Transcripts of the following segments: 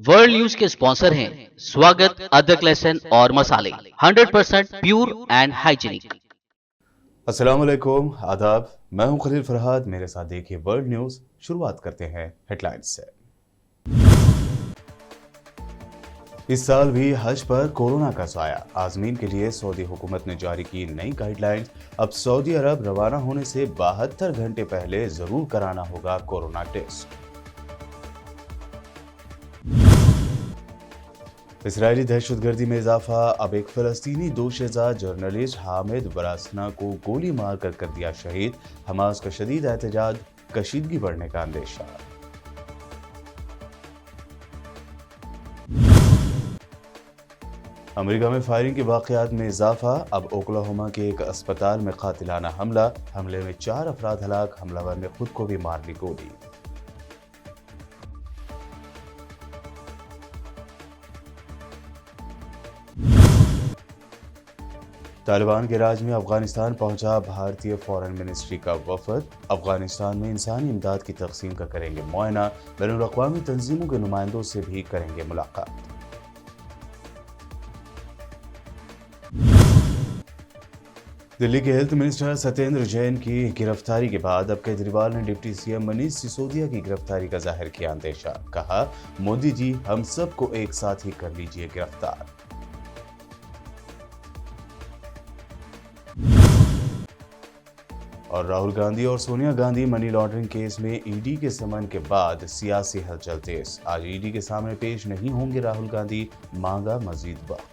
World news के sponsor हैं स्वागत, अदरक, लहसुन और मसाले 100% प्योर एंड हाइजीनिक। अस्सलाम वालेकुम, आदाब। मैं हूं खलील फरहाद। मेरे साथ देखिए वर्ल्ड न्यूज़। शुरुआत करते हैं हेडलाइंस से। इस साल भी हज पर कोरोना का साया। आज़मीन के लिए सऊदी हुकूमत ने जारी की नई गाइडलाइंस। अब सऊदी अरब रवाना होने से 72 घंटे पहले जरूर कराना होगा कोरोना टेस्ट। इसराइली दहशतगर्दी में इजाफा। अब एक फ़लस्तीनी दोशीज़ा जर्नलिस्ट हामिद बरासना को गोली मारकर कर दिया शहीद। हमास का शदीद एहतजाज, कशीदगी बढ़ने का अंदेशा। अमेरिका में फायरिंग के वाक़यात में इजाफा। अब ओक्लाहोमा के एक अस्पताल में कातिलाना हमले में 4 अफराद हलाक। हमलावर ने खुद को भी मार ली गोली। तालिबान के राज में अफगानिस्तान पहुंचा भारतीय फॉरेन मिनिस्ट्री का वफद। अफगानिस्तान में इंसानी इमदाद की तकसीम का करेंगे मुआयना। बैनुल-अक़वामी तंजीमों के नुमाइंदों से भी करेंगे मुलाकात। दिल्ली के हेल्थ मिनिस्टर सत्येंद्र जैन की गिरफ्तारी के बाद अब केजरीवाल ने डिप्टी सीएम मनीष सिसोदिया की गिरफ्तारी का जाहिर किया अंदेशा। कहा, मोदी जी हम सबको एक साथ ही कर लीजिए गिरफ्तार। और राहुल गांधी और Sonia Gandhi money laundering case में ईडी के समन के बाद सियासी हलचल तेज। आज ईडी के सामने पेश नहीं होंगे राहुल गांधी, मांगा मजीद वक्त।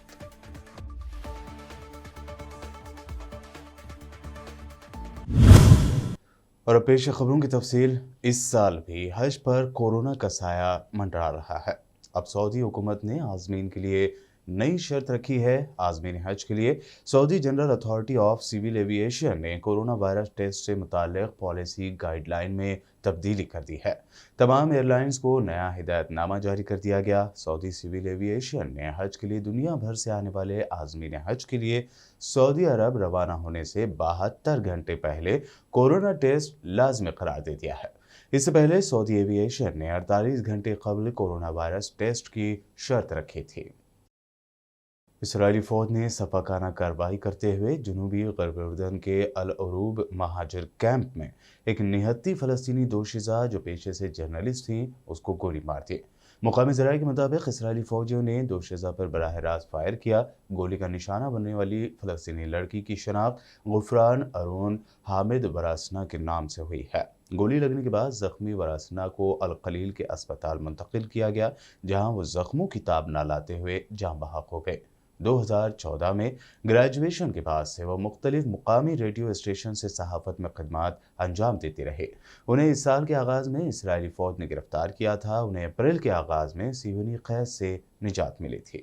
और अब पेश खबरों की तफसील। इस साल भी हज पर कोरोना का साया मंडरा रहा है। अब सऊदी हुकूमत ने आज़मीन के लिए नई शर्त रखी है। आज़मीन हज के लिए Saudi general authority of civil aviation ने कोरोना वायरस टेस्ट से मुताल्लिक़ पॉलिसी गाइडलाइन में तब्दीली कर दी है। तमाम एयरलाइंस को नया हिदायतनामा जारी कर दिया गया। सऊदी सिविल एविएशन ने हज के लिए दुनिया भर से आने वाले आज़मीन हज के लिए सऊदी अरब रवाना होने से 72 घंटे पहले कोरोना टेस्ट लाजमी करार दे दिया है। इससे पहले सऊदी एविएशन ने 48 घंटे कबल कोरोना वायरस टेस्ट की शर्त रखी थी। इसराइली फौज ने सफाकाना कार्रवाई करते हुए जनूबी ग़र्ब उर्दन के अल अरूब महाजर कैंप में एक निहत्ती फ़लस्तीनी दोशीज़ा जो पेशे से जर्नलिस्ट थी उसको गोली मार दी। मुकामी ज़राए के मुताबिक इसराइली फ़ौजियों ने दोशीज़ा पर बराह रास्त फायर किया। गोली का निशाना बनने वाली फ़लस्तीनी लड़की की शनाख्त गुफरान अरून हामिद बरासना के नाम से हुई है। गोली लगने के बाद ज़ख्मी बरासना को अल खलील के अस्पताल मुंतकिल किया गया, जहां वो ज़ख्मों की ताब न लाते हुए जाँ बहक हो गए। 2014 में ग्रेजुएशन के बाद से वो मुख्तलिफ मुकामी रेडियो स्टेशन से सहाफ़त में खिदमत अंजाम देते रहे। उन्हें इस साल के आगाज़ में इसराइली फ़ौज ने गिरफ्तार किया था। उन्हें अप्रैल के आगाज़ में सिवनी कैद से निजात मिली थी।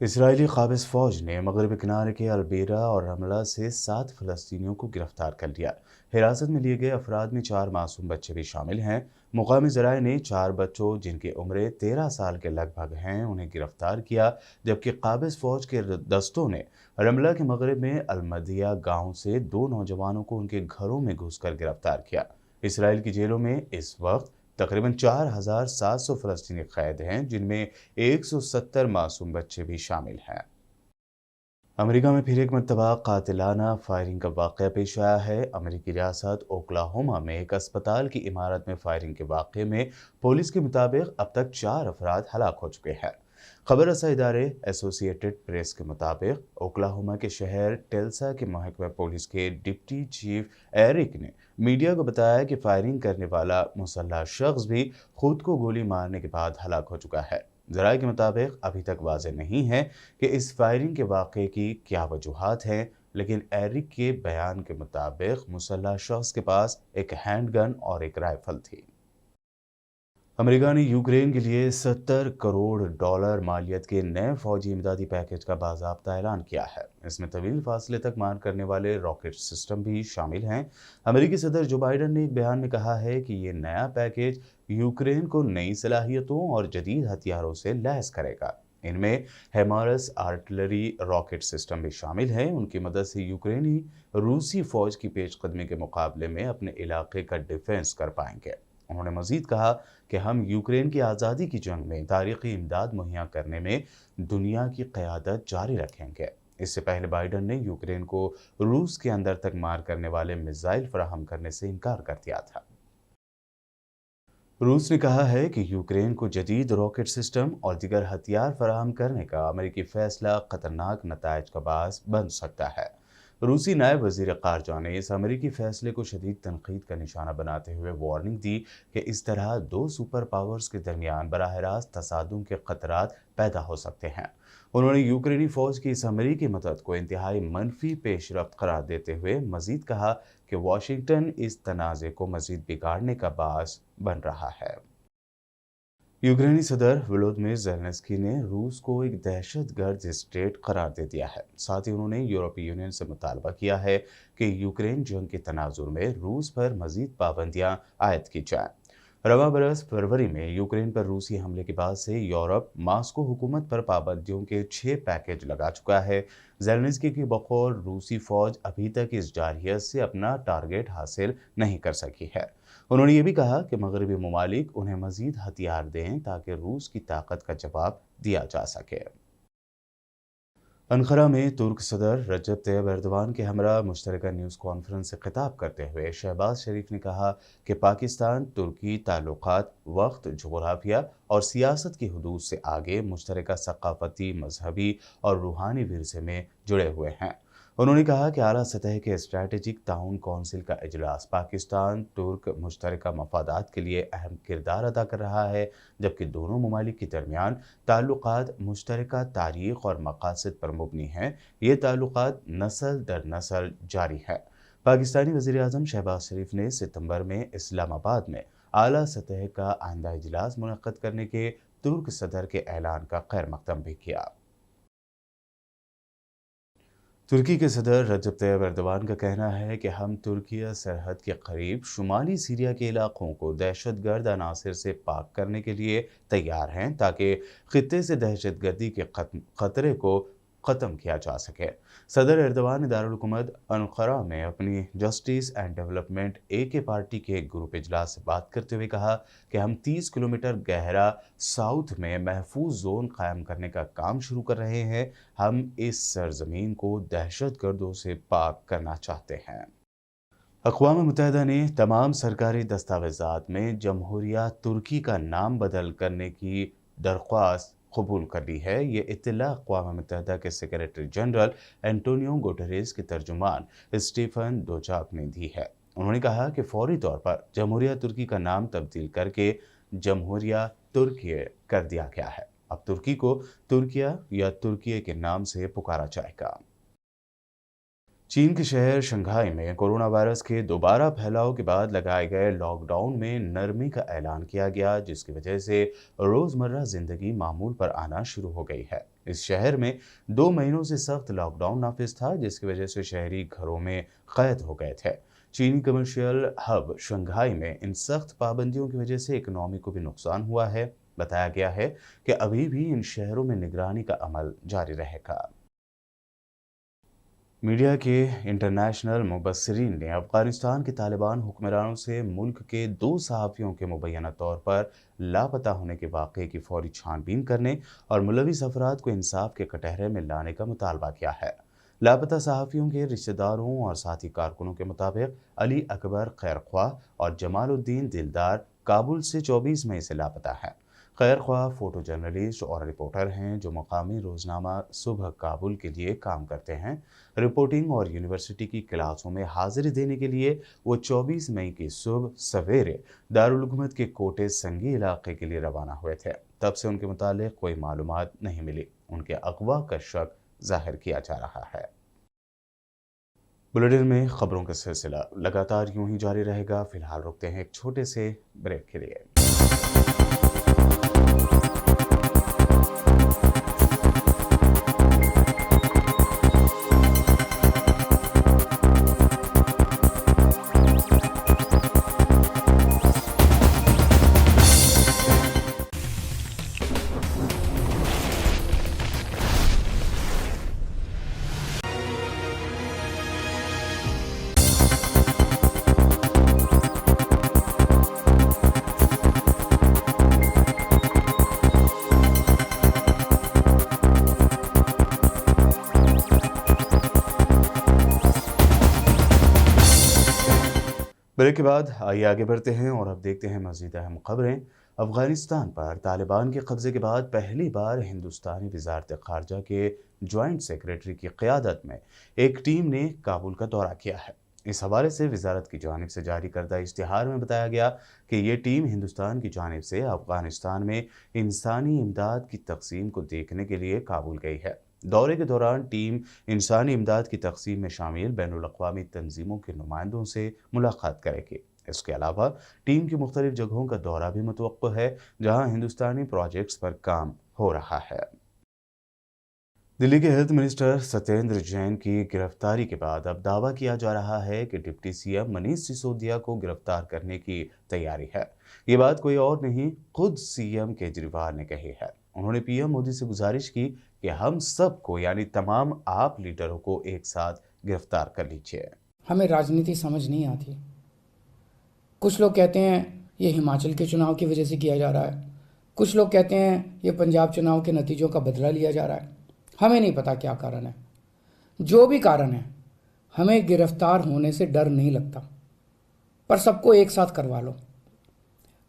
इसराइली काबिज़ फ़ौज ने मगरबी किनारे के अलबेरा और रमला से 7 फ़लस्तीनियों को गिरफ्तार कर लिया। हिरासत में लिए गए अफराद में 4 मासूम बच्चे भी शामिल हैं। मुकामी ज़राए ने 4 बच्चों जिनकी उम्रें 13 साल के लगभग हैं उन्हें गिरफ्तार किया, जबकि काबिज़ फ़ौज के दस्तों ने रमला के मगरब में अलमदिया गाँव से 2 नौजवानों को उनके घरों में घुसकर गिरफ्तार किया। इसराइल की जेलों में इस वक्त तकरीबन 4700 फ़लस्तीनी कैद हैं, जिनमें 170 मासूम बच्चे भी शामिल हैं। अमेरिका में फिर एक मरतबा कातिलाना फायरिंग का वाक़या पेश आया है। अमेरिकी रियासत ओक्लाहोमा में एक अस्पताल की इमारत में फायरिंग के वाक़े में पुलिस के मुताबिक अब तक 4 अफराद हलाक हो चुके हैं। खबर रसा इदारे एसोसिएटेड प्रेस के मुताबिक ओक्लाहोमा के शहर टेल्सा के महकमा पुलिस के डिप्टी चीफ एरिक ने मीडिया को बताया कि फायरिंग करने वाला मुसल्लह शख्स भी खुद को गोली मारने के बाद हलाक हो चुका है। ज़राए के मुताबिक अभी तक वाज़ेह नहीं है कि इस फायरिंग के वाक़े की क्या वजूहात हैं। लेकिन एरिक के बयान के मुताबिक मुसल्लह शख्स के पास एक हैंडगन और एक राइफल थी। अमेरिका ने यूक्रेन के लिए $70 करोड़ मालियत के नए फौजी इमदादी पैकेज का बाज़ाब्ता ऐलान किया है। इसमें तवील फासले तक मार करने वाले रॉकेट सिस्टम भी शामिल हैं। अमेरिकी सदर जो बाइडन ने एक बयान में कहा है कि ये नया पैकेज यूक्रेन को नई सलाहियतों और जदीद हथियारों से लैस करेगा। इनमें हैमारस आर्टिलरी रॉकेट सिस्टम भी शामिल हैं। उनकी मदद से यूक्रेनी रूसी फौज की पेशकदमी के मुकाबले में अपने इलाके का डिफेंस कर पाएंगे। उन्होंने मजीद कहा कि हम यूक्रेन की आज़ादी की जंग में तारीखी इमदाद मुहैया करने में दुनिया की क़यादत जारी रखेंगे। इससे पहले बाइडन ने यूक्रेन को रूस के अंदर तक मार करने वाले मिसाइल फराहम करने से इनकार कर दिया था। रूस ने कहा है कि यूक्रेन को जदीद रॉकेट सिस्टम और दीगर हथियार फराहम करने का अमेरिकी फैसला खतरनाक नतायज का बास बन सकता है। रूसी नायब वज़ीर ख़ारजा ने इस अमेरिकी फैसले को शदीद तनकीद का निशाना बनाते हुए वार्निंग दी कि इस तरह दो सुपर पावर्स के दरमियान बराह रास्त तसादुम के खतरात पैदा हो सकते हैं। उन्होंने यूक्रेनी फ़ौज की इस अमेरिकी मदद को इंतहाई मनफी पेशरफ्त करार देते हुए मज़ीद कहा कि वाशिंगटन इस तनाज़े को मज़ीद बिगाड़ने का बास बन रहा है। यूक्रेनी सदर वोलोदिमीर ज़ेलेंस्की ने रूस को एक दहशतगर्द स्टेट करार दे दिया है। साथ ही उन्होंने यूरोपीय यूनियन से मुतालबा किया है कि यूक्रेन जंग के तनाजुर में रूस पर मजीद पाबंदियां आयद की जाएं। रवा बरस फरवरी में यूक्रेन पर रूसी हमले के बाद से यूरोप मास्को हुकूमत पर पाबंदियों के 6 पैकेज लगा चुका है। ज़ेलेंस्की की बकौल रूसी फौज अभी तक इस जारहियत से अपना टारगेट हासिल नहीं कर सकी है। उन्होंने ये भी कहा कि मगरबी ममालिक उन्हें मजीद हथियार दें ताकि रूस की ताकत का जवाब दिया जा सके। अनकरा में तुर्क सदर रजब तैयब एर्दोगान के हमरा मुश्तरका न्यूज़ कॉन्फ्रेंस से खिताब करते हुए शहबाज शरीफ ने कहा कि पाकिस्तान तुर्की ताल्लुकात वक्त, जोग्राफिया और सियासत की हदूद से आगे मुश्तरका सकाफती, मजहबी और रूहानी विरसे में जुड़े हुए हैं। उन्होंने कहा कि आला सतह के स्ट्रैटेजिक ताउन कौंसिल का इजलास पाकिस्तान तुर्क मुश्तरका मफादात के लिए अहम किरदार अदा कर रहा है, जबकि दोनों ममालिक के दरमियान ताल्लुकात मुश्तरका तारीख और मकासद पर मुबनी हैं। ये ताल्लुकात नस्ल दर नस्ल जारी है। पाकिस्तानी वज़ीर आज़म शहबाज शरीफ ने सितंबर में इस्लामाबाद में आला सतह का आइंदा इजलास मुनक्कद करने के तुर्क सदर के ऐलान का खैर मकदम भी किया। तुर्की के सदर रजब तैयब एर्दोगान का कहना है कि हम तुर्किया सरहद के करीब शुमाली सीरिया के इलाकों को दहशतगर्द अनासर से पाक करने के लिए तैयार हैं ताकि खित्ते से दहशतगर्दी के खतरे को ख़त्म किया जा सके। सदर एर्दोगान ने दारुल हुकूमत अनक़रा में अपनी justice and development AK party के एक ग्रुप इजलास से बात करते हुए कहा कि हम 30 किलोमीटर गहरा साउथ में महफूज जोन कायम करने का काम शुरू कर रहे हैं। हम इस सरजमीन को दहशतगर्दों से पाक करना चाहते हैं। अक़वाम मुत्तहिदा ने तमाम सरकारी दस्तावेज़ात में जमहूरिया तुर्की का नाम बदल करने की दरख्वास्त कबूल कर ली है। ये इत्तला अक़वाम मुत्तहिदा के सेक्रेटरी जनरल एंटोनियो गुटेरेस के तर्जुमान स्टीफन दुजार्क ने दी है। उन्होंने कहा कि फौरी तौर पर जमहूरिया तुर्की का नाम तब्दील करके जमहूरिया तुर्किये कर दिया गया है। अब तुर्की को तुर्किया या तुर्किये के नाम से पुकारा जाएगा। चीन के शहर शंघाई में कोरोना वायरस के दोबारा फैलाव के बाद लगाए गए लॉकडाउन में नरमी का ऐलान किया गया, जिसकी वजह से रोज़मर्रा ज़िंदगी मामूल पर आना शुरू हो गई है। इस शहर में 2 महीनों से सख्त लॉकडाउन नाफिज था, जिसकी वजह से शहरी घरों में कैद हो गए थे। चीनी कमर्शियल हब शंघाई में इन सख्त पाबंदियों की वजह से इकनॉमी को भी नुकसान हुआ है। बताया गया है कि अभी भी इन शहरों में निगरानी का अमल जारी रहेगा। मीडिया के इंटरनेशनल मुबस्सिरीन ने अफगानिस्तान के तालिबान हुक्मरानों से मुल्क के 2 सहाफ़ियों के मुबैना तौर पर लापता होने के वाक़े की फौरी छानबीन करने और मुलविस अफराद को इंसाफ के कटहरे में लाने का मुतालबा किया है। लापता सहाफ़ियों के रिश्तेदारों और साथी कारकुनों के मुताबिक अली अकबर खैरख्वाह और जमालुद्दीन दिलदार काबुल से 24 मई से लापता हैं। खैरख्वाह फ़ोटो जर्नलिस्ट और रिपोर्टर हैं जो मकामी रोज़नामा सुबह काबुल के लिए काम करते हैं। रिपोर्टिंग और यूनिवर्सिटी की क्लासों में हाज़िरी देने के लिए वो 24 मई की सुबह सवेरे दारुल हुकूमत के कोटे संगी इलाके के लिए रवाना हुए थे। तब से उनके मुतालिक कोई मालूमात नहीं मिली। उनके अगवा का शक जाहिर किया जा रहा है। बुलेटिन में खबरों का सिलसिला लगातार यूं ही जारी रहेगा। फिलहाल रुकते हैं एक छोटे से ब्रेक के लिए। ब्रेक के बाद आइए आगे बढ़ते हैं और अब देखते हैं मज़ीद अहम खबरें। अफगानिस्तान पर तालिबान के कब्ज़े के बाद पहली बार हिंदुस्तानी वज़ारत ख़ारजा के जॉइंट सेक्रेटरी की क़यादत में एक टीम ने काबुल का दौरा किया है। इस हवाले से वज़ारत की जानिब से जारी करदा इश्तिहार में बताया गया कि ये टीम हिंदुस्तान की जानिब से अफगानिस्तान में इंसानी इमदाद की तकसीम को देखने के लिए काबुल गई है। दौरे के दौरान टीम इंसानी इमदाद की तकसीम में शामिल बैनुल-अक़वामी तंजीमों के नुमाइंदों से मुलाकात करेगी। इसके अलावा टीम की मुख्तलिफ जगहों का दौरा भी मुतवक्को है जहां हिंदुस्तानी प्रोजेक्ट्स पर काम हो रहा है। दिल्ली के हेल्थ मिनिस्टर सत्येंद्र जैन की गिरफ्तारी के बाद अब दावा किया जा रहा है कि डिप्टी सीएम मनीष सिसोदिया को गिरफ्तार करने की तैयारी है। ये बात कोई और नहीं, खुद सीएम केजरीवाल ने कही है। उन्होंने पीएम मोदी से गुजारिश की कि हम सबको यानी तमाम आप लीडरों को एक साथ गिरफ्तार कर लीजिए। हमें राजनीति समझ नहीं आती। कुछ लोग कहते हैं ये हिमाचल के चुनाव की वजह से किया जा रहा है, कुछ लोग कहते हैं ये पंजाब चुनाव के नतीजों का बदला लिया जा रहा है। हमें नहीं पता क्या कारण है। जो भी कारण है, हमें गिरफ्तार होने से डर नहीं लगता, पर सबको एक साथ करवा लो।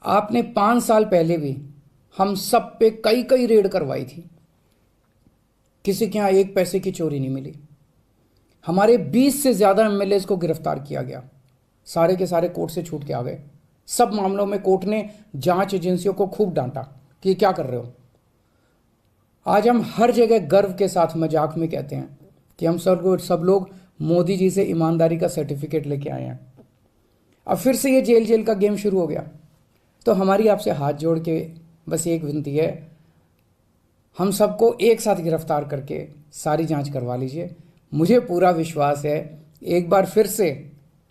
आपने 5 साल पहले भी हम सब पे कई कई रेड करवाई थी, किसी के यहाँ 1 पैसे की चोरी नहीं मिली। हमारे 20 से ज़्यादा एमएलएज को गिरफ्तार किया गया, सारे के सारे कोर्ट से छूट के आ गए। सब मामलों में कोर्ट ने जांच एजेंसियों को खूब डांटा कि ये क्या कर रहे हो। आज हम हर जगह गर्व के साथ मजाक में कहते हैं कि हम सब लोग मोदी जी से ईमानदारी का सर्टिफिकेट लेके आए हैं। अब फिर से ये जेल जेल का गेम शुरू हो गया। तो हमारी आपसे हाथ जोड़ के बस एक विनती है, हम सबको एक साथ गिरफ्तार करके सारी जांच करवा लीजिए। मुझे पूरा विश्वास है एक बार फिर से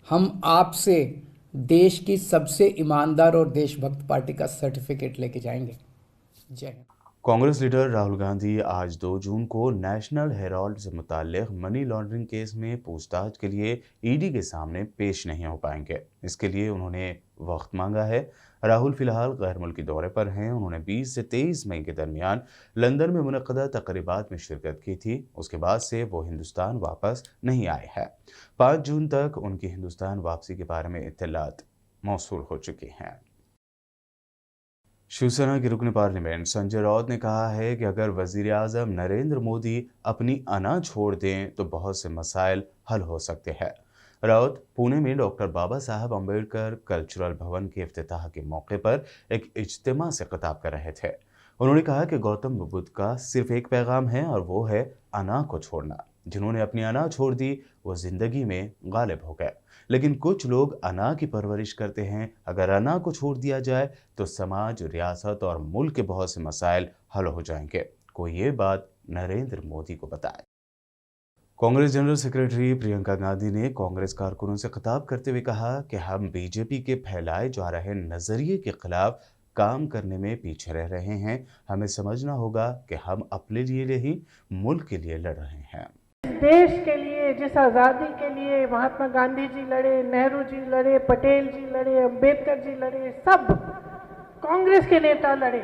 हम आपसे देश की सबसे ईमानदार और देशभक्त पार्टी का सर्टिफिकेट लेके जाएंगे। जय हिंद। कांग्रेस लीडर राहुल गांधी आज 2 जून को नेशनल हेराल्ड से मुताल्लिक मनी लॉन्ड्रिंग केस में पूछताछ के लिए ईडी के सामने पेश नहीं हो पाएंगे। इसके लिए उन्होंने वक्त मांगा है। राहुल फिलहाल गैर मुल्की दौरे पर हैं। उन्होंने 20 से 23 मई के दरमियान लंदन में मुनक़दा तक़रीबात में शिरकत की थी। उसके बाद से वो हिंदुस्तान वापस नहीं आए हैं। 5 जून तक उनकी हिंदुस्तान वापसी के बारे में इत्तलात मौसूल हो चुकी हैं। शिवसेना के रुकन पार्लियामेंट संजय राउत ने कहा है कि अगर वज़ीर आज़म नरेंद्र मोदी अपनी अना छोड़ दें तो बहुत से मसाइल हल हो सकते हैं। राउत पुणे में डॉक्टर बाबा साहब अम्बेडकर कल्चरल भवन के इफ्तिताह के मौके पर एक इज्तिमा से खिताब कर रहे थे। उन्होंने कहा कि गौतम बुद्ध का सिर्फ एक पैगाम है और वो है अना को छोड़ना। जिन्होंने अपनी अना छोड़ दी वो जिंदगी में गालिब हो गए, लेकिन कुछ लोग अना की परवरिश करते हैं। अगर अना को छोड़ दिया जाए तो समाज, रियासत और मुल्क के बहुत से मसाइल हल हो जाएंगे। कोई ये बात नरेंद्र मोदी को बताए। कांग्रेस जनरल सेक्रेटरी प्रियंका गांधी ने कांग्रेस कारकुनों से खिताब करते हुए कहा कि हम बीजेपी के फैलाए जा रहे नजरिए के खिलाफ काम करने में पीछे रह रहे हैं। हमें समझना होगा कि हम अपने लिए नहीं, मुल्क के लिए लड़ रहे हैं। देश के लिए, जिस आज़ादी के लिए महात्मा गांधी जी लड़े, नेहरू जी लड़े, पटेल जी लड़े, अंबेडकर जी लड़े, सब कांग्रेस के नेता लड़े,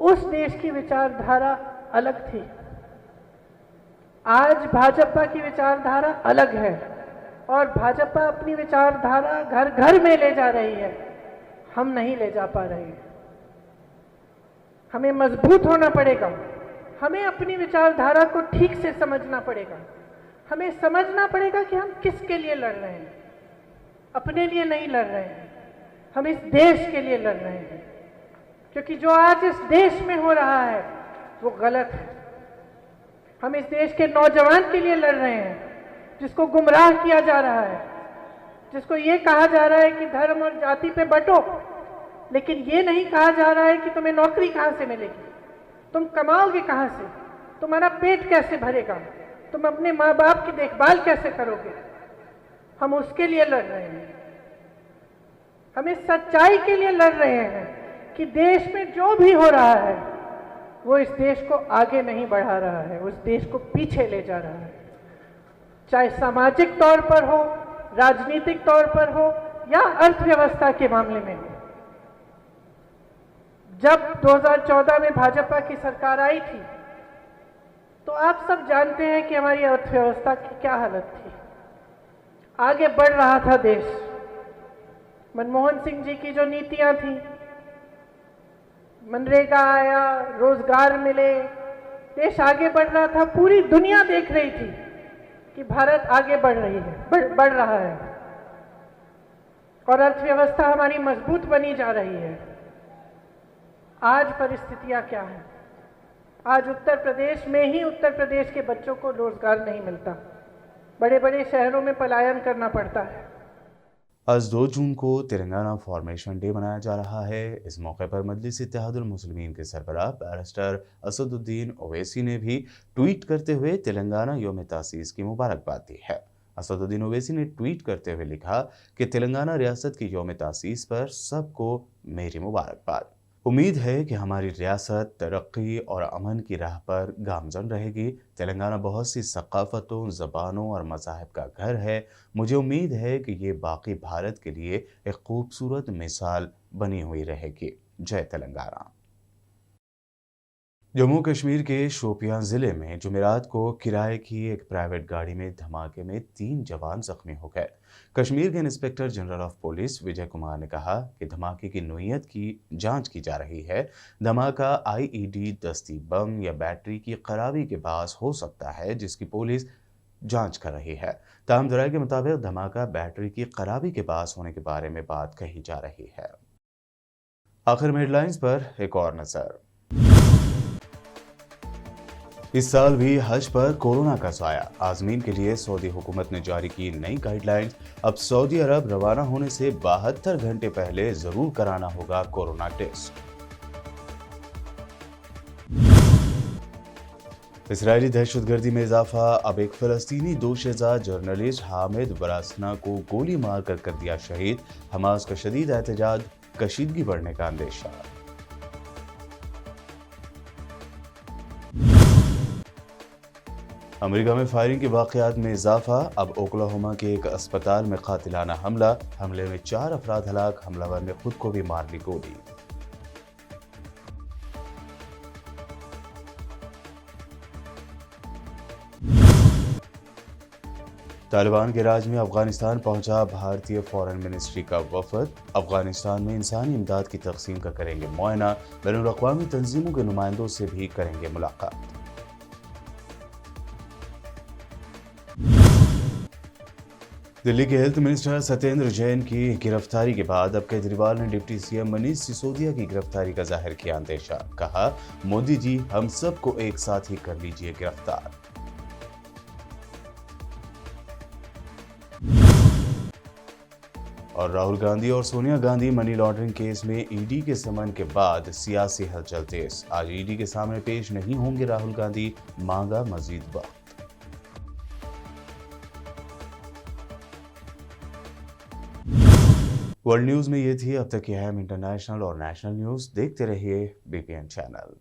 उस देश की विचारधारा अलग थी। आज भाजपा की विचारधारा अलग है और भाजपा अपनी विचारधारा घर घर में ले जा रही है। हम नहीं ले जा पा रहे हैं। हमें मजबूत होना पड़ेगा। हमें अपनी विचारधारा को ठीक से समझना पड़ेगा। हमें समझना पड़ेगा कि हम किसके लिए लड़ रहे हैं। अपने लिए नहीं लड़ रहे हैं, हम इस देश के लिए लड़ रहे हैं, क्योंकि जो आज इस देश में हो रहा है वो गलत है। हम इस देश के नौजवान के लिए लड़ रहे हैं, जिसको गुमराह किया जा रहा है, जिसको ये कहा जा रहा है कि धर्म और जाति पे बंटो, लेकिन ये नहीं कहा जा रहा है कि तुम्हें नौकरी कहाँ से मिलेगी, तुम कमाओगे कहाँ से, तुम्हारा पेट कैसे भरेगा, तुम अपने माँ बाप की देखभाल कैसे करोगे। हम उसके लिए लड़ रहे हैं, हम इस सच्चाई के लिए लड़ रहे हैं कि देश में जो भी हो रहा है वो इस देश को आगे नहीं बढ़ा रहा है, उस देश को पीछे ले जा रहा है, चाहे सामाजिक तौर पर हो, राजनीतिक तौर पर हो या अर्थव्यवस्था के मामले में हो। जब 2014 में भाजपा की सरकार आई थी तो आप सब जानते हैं कि हमारी अर्थव्यवस्था की क्या हालत थी। आगे बढ़ रहा था देश, मनमोहन सिंह जी की जो नीतियां थी, मनरेगा आया, रोजगार मिले, देश आगे बढ़ रहा था। पूरी दुनिया देख रही थी कि भारत आगे बढ़ रहा है और अर्थव्यवस्था हमारी मजबूत बनी जा रही है। आज परिस्थितियां क्या है? आज उत्तर प्रदेश में ही उत्तर प्रदेश के बच्चों को रोजगार नहीं मिलता, बड़े बड़े शहरों में पलायन करना पड़ता है। आज 2 जून को तेलंगाना फॉर्मेशन डे मनाया जा रहा है। इस मौके पर मजलिस इत्तेहादुल मुस्लिमीन के सरबराह बैरिस्टर असदुद्दीन ओवैसी ने भी ट्वीट करते हुए तेलंगाना यौम तासीस की मुबारकबाद दी है। असदुद्दीन ओवैसी ने ट्वीट करते हुए लिखा कि तेलंगाना रियासत की यौम तासीस पर सबको मेरी मुबारकबाद। उम्मीद है कि हमारी रियासत तरक्की और अमन की राह पर गामजन रहेगी। तेलंगाना बहुत सी सकाफ़तों, ज़बानों और मज़ाहिब का घर है। मुझे उम्मीद है कि ये बाकी भारत के लिए एक खूबसूरत मिसाल बनी हुई रहेगी। जय तेलंगाना। जम्मू कश्मीर के शोपियां ज़िले में जुमेरात को किराए की एक प्राइवेट गाड़ी में धमाके में 3 जवान जख्मी हो गए। कश्मीर के inspector general of police Vijay Kumar ने कहा कि धमाके की नोयत की जांच की जा रही है। धमाका आईईडी, दस्ती बम या बैटरी की खराबी के बायस हो सकता है, जिसकी पुलिस जांच कर रही है। ताहम ज़राए के मुताबिक धमाका बैटरी की खराबी के बायस होने के बारे में बात कही जा रही है। आखिर में हेडलाइंस पर एक और नजर। इस साल भी हज पर कोरोना का साया। आज़मीन के लिए सऊदी हुकूमत ने जारी की नई गाइडलाइंस। अब सऊदी अरब रवाना होने से 72 घंटे पहले जरूर कराना होगा कोरोना टेस्ट। इजरायली दहशतगर्दी में इजाफा। अब एक फ़लस्तीनी दोशीज़ा जर्नलिस्ट हामिद बरासना को गोली मारकर कर दिया शहीद। हमास का शदीद एहतजाज, कशीदगी बढ़ने का अंदेशा। अमेरिका में फायरिंग के वाक़यात में इजाफा। अब ओक्लाहोमा के एक अस्पताल में कातिलाना हमला। हमले में 4 अफराद हलाक। हमलावर ने खुद को भी मार ली गोली। तालिबान के राज में अफगानिस्तान पहुंचा भारतीय फॉरेन मिनिस्ट्री का वफद। अफगानिस्तान में इंसानी इमदाद की तकसीम का करेंगे मुआयना। बैनुल-अक़वामी तंजीमों के नुमाइंदों से भी करेंगे मुलाकात। दिल्ली के हेल्थ मिनिस्टर सत्येंद्र जैन की गिरफ्तारी के बाद अब केजरीवाल ने डिप्टी सीएम मनीष सिसोदिया की गिरफ्तारी का जाहिर किया अंदेशा। कहा, मोदी जी हम सबको एक साथ ही कर लीजिए गिरफ्तार। और राहुल गांधी और Sonia Gandhi money laundering case में ईडी के समन के बाद सियासी हलचल तेज। आज ईडी के सामने पेश नहीं होंगे राहुल गांधी, मांगा मजीद वक्त। वर्ल्ड न्यूज में ये थी अब तक की अहम इंटरनेशनल और नेशनल न्यूज। देखते रहिए बीपीएन चैनल।